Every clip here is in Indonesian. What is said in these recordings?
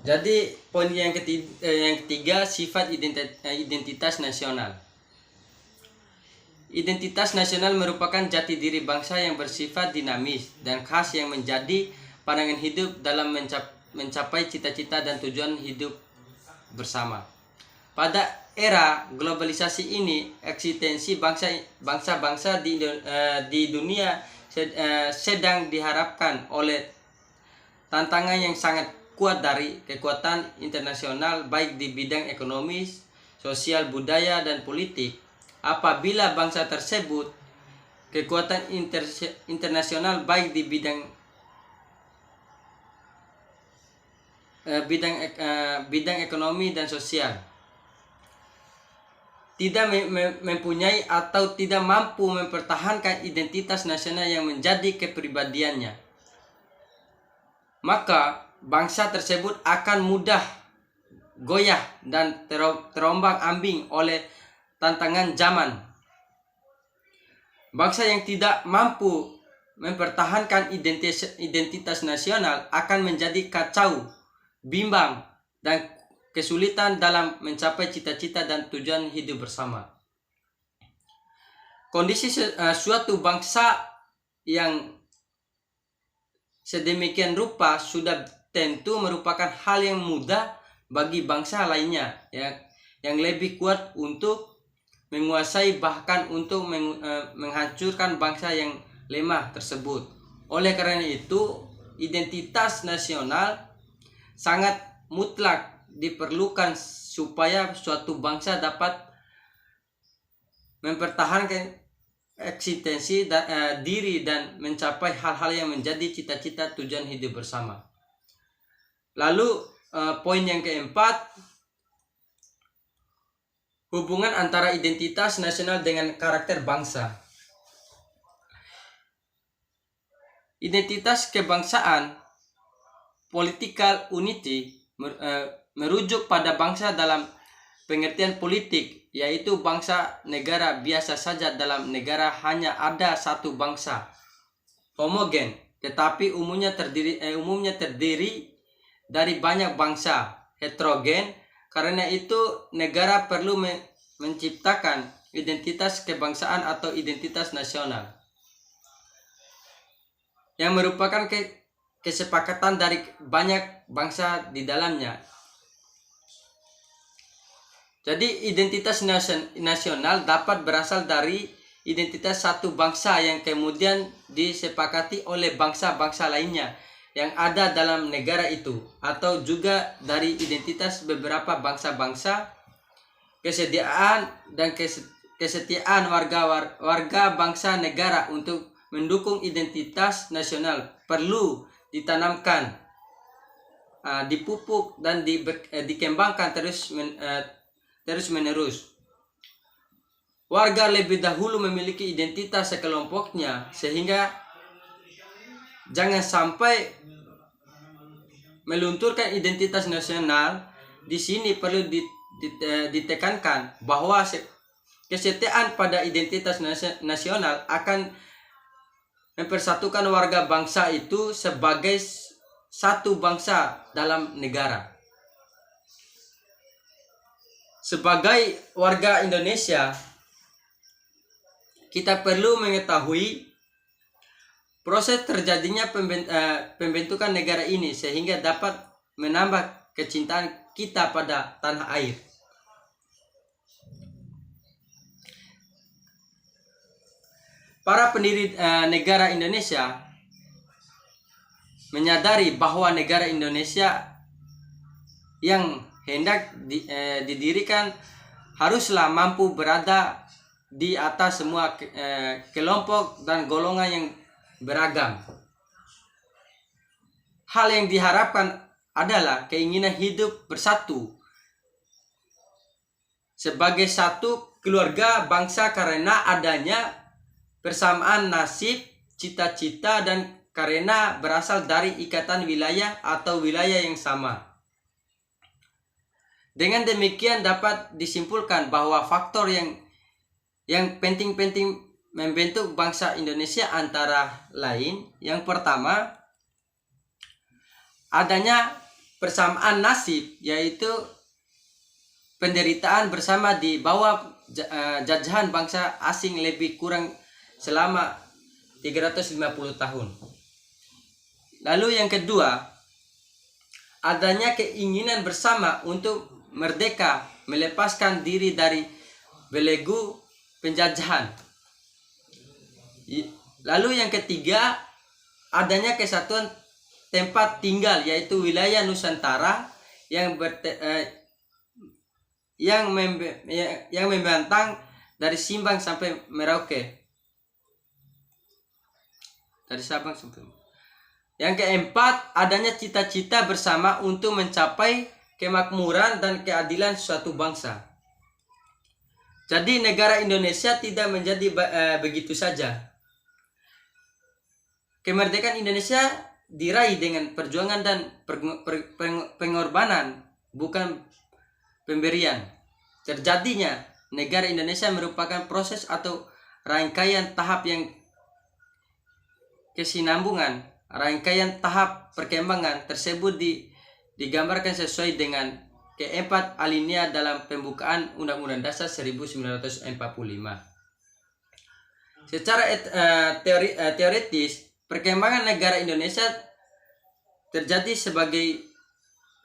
Jadi poin yang ketiga sifat identitas nasional. Identitas nasional merupakan jati diri bangsa yang bersifat dinamis dan khas yang menjadi pandangan hidup dalam mencapai cita-cita dan tujuan hidup bersama. Pada era globalisasi ini, eksistensi bangsa-bangsa di dunia sedang diharapkan oleh tantangan yang sangat kuat dari kekuatan internasional baik di bidang ekonomi, sosial, budaya, dan politik. Apabila bangsa tersebut kekuatan internasional baik di bidang ekonomi dan sosial tidak mempunyai atau tidak mampu mempertahankan identitas nasional yang menjadi kepribadiannya, maka bangsa tersebut akan mudah goyah dan terombang-ambing oleh tantangan zaman. Bangsa yang tidak mampu mempertahankan identitas nasional akan menjadi kacau, bimbang, dan kesulitan dalam mencapai cita-cita dan tujuan hidup bersama. Kondisi suatu bangsa yang sedemikian rupa sudah tentu merupakan hal yang mudah bagi bangsa lainnya yang lebih kuat untuk menguasai, bahkan untuk menghancurkan bangsa yang lemah tersebut. Oleh karena itu, identitas nasional sangat mutlak diperlukan supaya suatu bangsa dapat mempertahankan eksistensi diri dan mencapai hal-hal yang menjadi cita-cita tujuan hidup bersama. Lalu poin yang keempat, hubungan antara identitas nasional dengan karakter bangsa. Identitas kebangsaan, political unity, merujuk pada bangsa dalam pengertian politik, yaitu bangsa negara biasa saja. Dalam negara hanya ada satu bangsa, homogen, tetapi umumnya terdiri dari banyak bangsa, heterogen. Karena itu negara perlu menciptakan identitas kebangsaan atau identitas nasional yang merupakan kesepakatan dari banyak bangsa di dalamnya. Jadi identitas nasional dapat berasal dari identitas satu bangsa yang kemudian disepakati oleh bangsa-bangsa lainnya yang ada dalam negara itu, atau juga dari identitas beberapa bangsa-bangsa. Kesediaan dan kesetiaan warga bangsa negara untuk mendukung identitas nasional perlu ditanamkan, dipupuk, dan dikembangkan terus menerus. Warga lebih dahulu memiliki identitas sekelompoknya, sehingga jangan sampai melunturkan identitas nasional. Di sini perlu ditekankan bahwa kesetiaan pada identitas nasional akan mempersatukan warga bangsa itu sebagai satu bangsa dalam negara. Sebagai warga Indonesia, kita perlu mengetahui proses terjadinya pembentukan negara ini sehingga dapat menambah kecintaan kita pada tanah air. Para pendiri negara Indonesia menyadari bahwa negara Indonesia yang hendak didirikan haruslah mampu berada di atas semua kelompok dan golongan yang beragam. Hal yang diharapkan adalah keinginan hidup bersatu sebagai satu keluarga bangsa karena adanya persamaan nasib, cita-cita, dan karena berasal dari ikatan wilayah atau wilayah yang sama. Dengan demikian dapat disimpulkan bahwa faktor yang penting-penting membentuk bangsa Indonesia antara lain, yang pertama, adanya persamaan nasib, yaitu penderitaan bersama di bawah jajahan bangsa asing lebih kurang selama 350 tahun. Lalu yang kedua, adanya keinginan bersama untuk merdeka, melepaskan diri dari belenggu penjajahan. Lalu yang ketiga, adanya kesatuan tempat tinggal, yaitu wilayah Nusantara yang membentang dari Simbang sampai Merauke. Dari Sabang sampai. Yang keempat, adanya cita-cita bersama untuk mencapai kemakmuran dan keadilan suatu bangsa. Jadi negara Indonesia tidak menjadi begitu saja. Kemerdekaan Indonesia diraih dengan perjuangan dan pengorbanan, bukan pemberian. Terjadinya negara Indonesia merupakan proses atau rangkaian tahap yang kesinambungan. Rangkaian tahap perkembangan tersebut digambarkan sesuai dengan keempat alinea dalam pembukaan Undang-Undang Dasar 1945. Secara teoritis, perkembangan negara Indonesia terjadi sebagai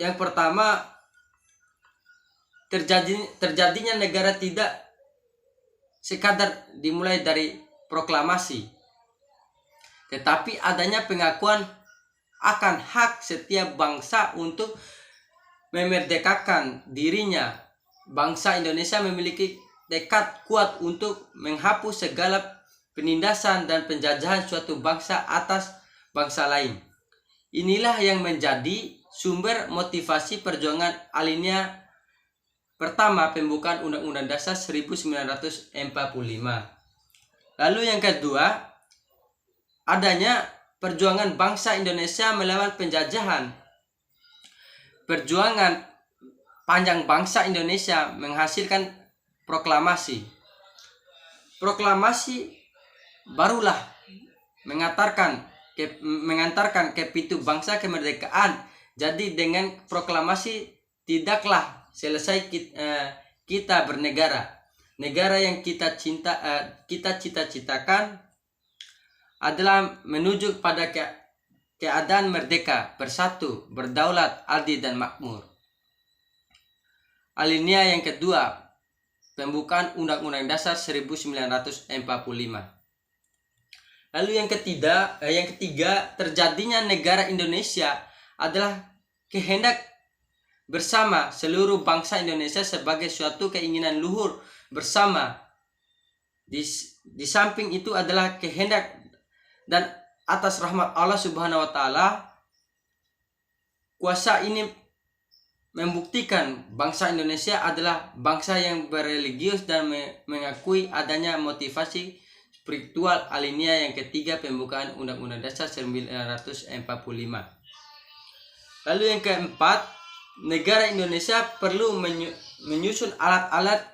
yang pertama, terjadinya negara tidak sekadar dimulai dari proklamasi, tetapi adanya pengakuan akan hak setiap bangsa untuk memerdekakan dirinya. Bangsa Indonesia memiliki tekad kuat untuk menghapus segala penindasan dan penjajahan suatu bangsa atas bangsa lain. Inilah yang menjadi sumber motivasi perjuangan alinea pertama pembukaan Undang-Undang Dasar 1945. Lalu yang kedua, adanya perjuangan bangsa Indonesia melawan penjajahan. Perjuangan panjang bangsa Indonesia menghasilkan proklamasi. Proklamasi barulah mengantarkan ke pintu bangsa kemerdekaan. Jadi dengan proklamasi tidaklah selesai kita bernegara. Negara yang kita cita-citakan adalah menuju pada keadaan merdeka, bersatu, berdaulat, adil dan makmur. Alinea yang kedua, pembukaan Undang-Undang Dasar 1945. Lalu yang ketiga, terjadinya negara Indonesia adalah kehendak bersama seluruh bangsa Indonesia sebagai suatu keinginan luhur bersama. Di samping itu adalah kehendak dan atas rahmat Allah Subhanahu wa taala, kuasa ini membuktikan bangsa Indonesia adalah bangsa yang berreligius dan mengakui adanya motivasi spiritual alinea yang ketiga pembukaan Undang-Undang Dasar 1945. Lalu yang keempat, negara Indonesia perlu menyusun alat-alat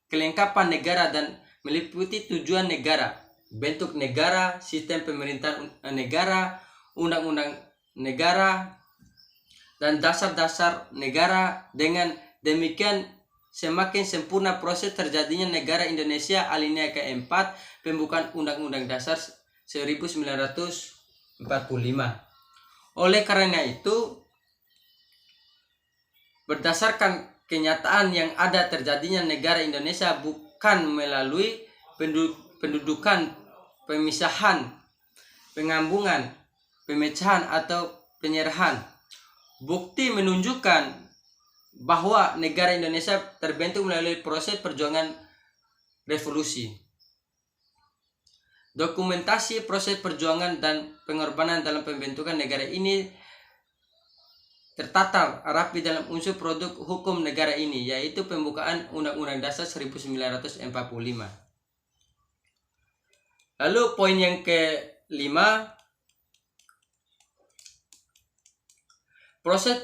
kelengkapan negara dan meliputi tujuan negara, bentuk negara, sistem pemerintahan negara, undang-undang negara, dan dasar-dasar negara. Dengan demikian semakin sempurna proses terjadinya negara Indonesia alinea keempat pembukaan Undang-Undang Dasar 1945. Oleh karena itu, berdasarkan kenyataan yang ada terjadinya negara Indonesia bukan melalui pendudukan, pemisahan, pengambungan, pemecahan atau penyerahan. Bukti menunjukkan bahwa negara Indonesia terbentuk melalui proses perjuangan revolusi. Dokumentasi proses perjuangan dan pengorbanan dalam pembentukan negara ini tertata rapi dalam unsur produk hukum negara ini, yaitu pembukaan Undang-Undang Dasar 1945. Lalu poin yang kelima, proses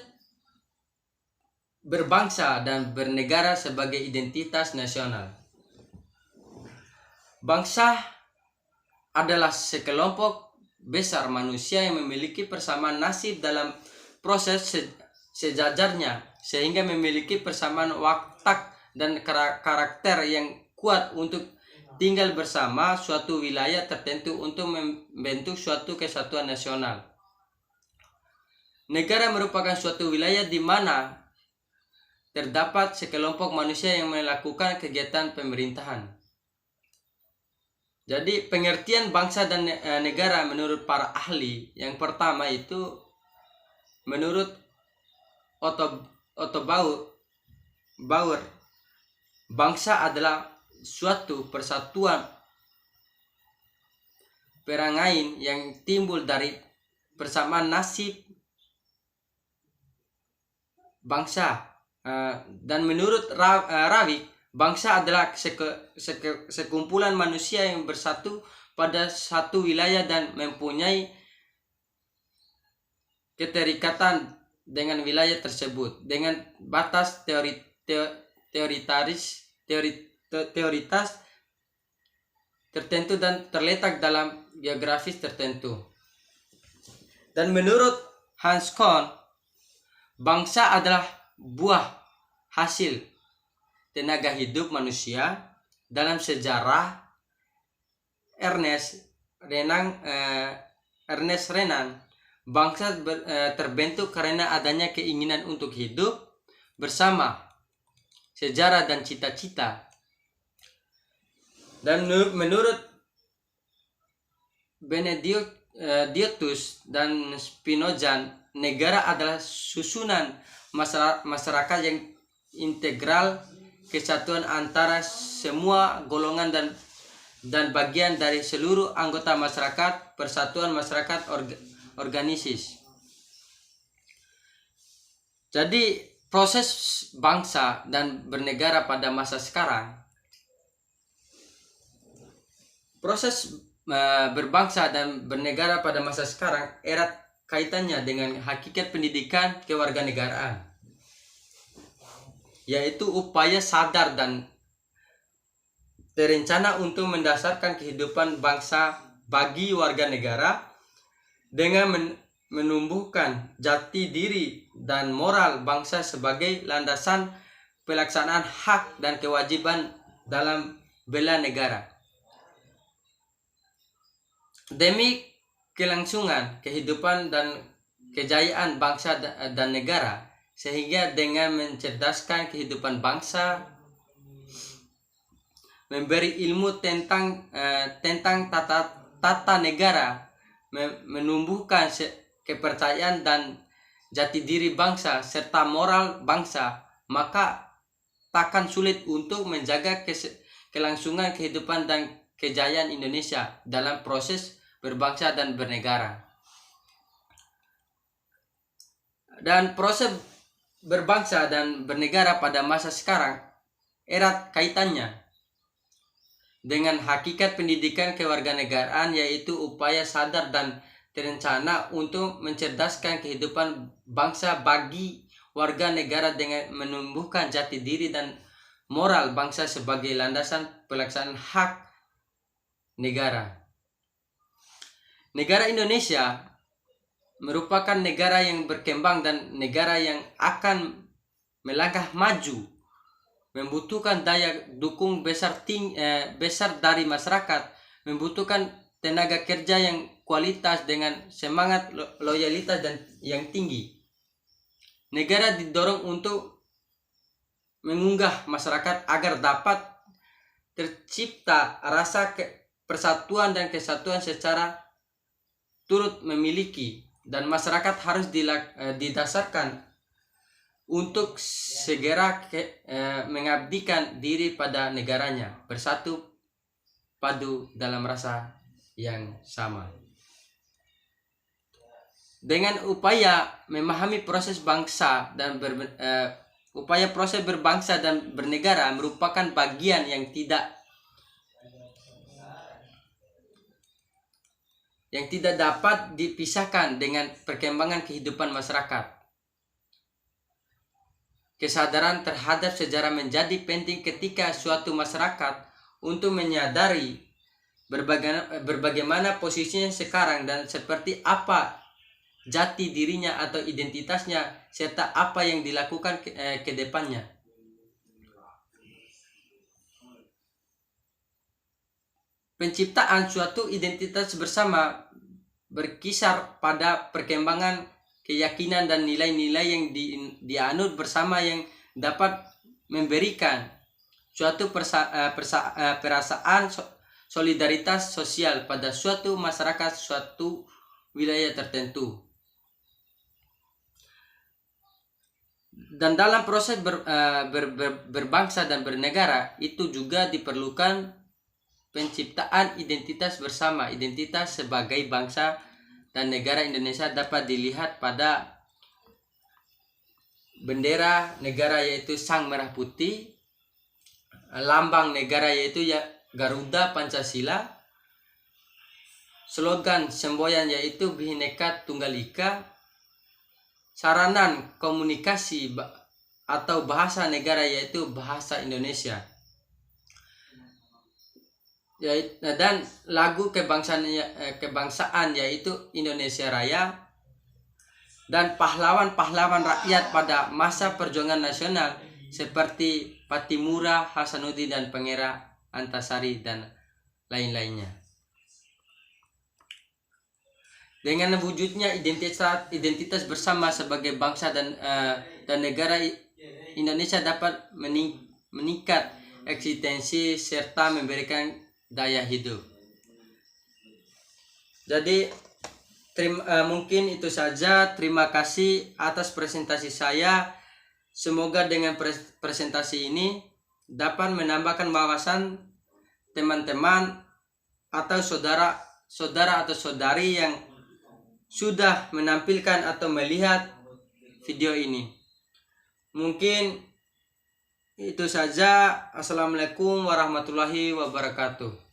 berbangsa dan bernegara sebagai identitas nasional. Bangsa adalah sekelompok besar manusia yang memiliki persamaan nasib dalam proses sejajarnya sehingga memiliki persamaan watak dan karakter yang kuat untuk tinggal bersama suatu wilayah tertentu untuk membentuk suatu kesatuan nasional. Negara merupakan suatu wilayah di mana terdapat sekelompok manusia yang melakukan kegiatan pemerintahan. Jadi pengertian bangsa dan negara menurut para ahli, yang pertama itu menurut Otto Bauer, bangsa adalah suatu persatuan perangai yang timbul dari persamaan nasib bangsa. Dan menurut Rawi, bangsa adalah sekumpulan manusia yang bersatu pada satu wilayah dan mempunyai keterikatan dengan wilayah tersebut dengan batas teoritas tertentu dan terletak dalam geografis tertentu. Dan menurut Hans Kohn, bangsa adalah buah hasil tenaga hidup manusia. Dalam sejarah, Ernest Renan, bangsa terbentuk karena adanya keinginan untuk hidup bersama, sejarah dan cita-cita. Dan menurut Benedictus dan Spinoza, negara adalah susunan masyarakat yang integral, kesatuan antara semua golongan dan bagian dari seluruh anggota masyarakat, persatuan masyarakat organisis. Jadi proses bangsa dan bernegara pada masa sekarang, proses berbangsa dan bernegara pada masa sekarang erat kaitannya dengan hakikat pendidikan kewarganegaraan, yaitu upaya sadar dan terencana untuk mendasarkan kehidupan bangsa bagi warga negara dengan menumbuhkan jati diri dan moral bangsa sebagai landasan pelaksanaan hak dan kewajiban dalam bela negara. Demi kelangsungan kehidupan dan kejayaan bangsa dan negara, sehingga dengan mencerdaskan kehidupan bangsa, memberi ilmu tentang tata negara, menumbuhkan kepercayaan dan jati diri bangsa serta moral bangsa, maka takkan sulit untuk menjaga kelangsungan kehidupan dan kejayaan Indonesia dalam proses berbangsa dan bernegara. Dan proses berbangsa dan bernegara pada masa sekarang erat kaitannya dengan hakikat pendidikan kewarganegaraan, yaitu upaya sadar dan terencana untuk mencerdaskan kehidupan bangsa bagi warga negara dengan menumbuhkan jati diri dan moral bangsa sebagai landasan pelaksanaan hak negara. Negara Indonesia merupakan negara yang berkembang dan negara yang akan melangkah maju, membutuhkan daya dukung besar dari masyarakat, membutuhkan tenaga kerja yang kualitas dengan semangat loyalitas dan yang tinggi. Negara didorong untuk mengunggah masyarakat agar dapat tercipta rasa persatuan dan kesatuan secara turut memiliki, dan masyarakat harus didasarkan untuk segera mengabdikan diri pada negaranya, bersatu padu dalam rasa yang sama. Dengan upaya memahami proses bangsa dan upaya proses berbangsa dan bernegara merupakan bagian yang tidak dapat dipisahkan dengan perkembangan kehidupan masyarakat. Kesadaran terhadap sejarah menjadi penting ketika suatu masyarakat untuk menyadari bagaimana posisinya sekarang dan seperti apa jati dirinya atau identitasnya, serta apa yang dilakukan ke depannya. Penciptaan suatu identitas bersama berkisar pada perkembangan keyakinan dan nilai-nilai yang dianut bersama yang dapat memberikan suatu perasaan solidaritas sosial pada suatu masyarakat, suatu wilayah tertentu. Dan dalam proses berbangsa dan bernegara itu juga diperlukan penciptaan identitas bersama. Identitas sebagai bangsa dan negara Indonesia dapat dilihat pada bendera negara yaitu Sang Merah Putih, lambang negara yaitu Garuda Pancasila, slogan semboyan yaitu Bhinneka Tunggal Ika, saranan komunikasi atau bahasa negara yaitu bahasa Indonesia, dan lagu kebangsaan yaitu Indonesia Raya, dan pahlawan-pahlawan rakyat pada masa perjuangan nasional seperti Pattimura, Hasanuddin dan Pangeran Antasari dan lain-lainnya. Dengan wujudnya identitas bersama sebagai bangsa dan negara, Indonesia dapat meningkat eksistensi serta memberikan daya hidup. Jadi mungkin itu saja. Terima kasih atas presentasi saya. Semoga dengan presentasi ini dapat menambahkan wawasan teman-teman atau saudara atau saudari yang sudah menampilkan atau melihat video ini. Mungkin itu saja. Assalamualaikum warahmatullahi wabarakatuh.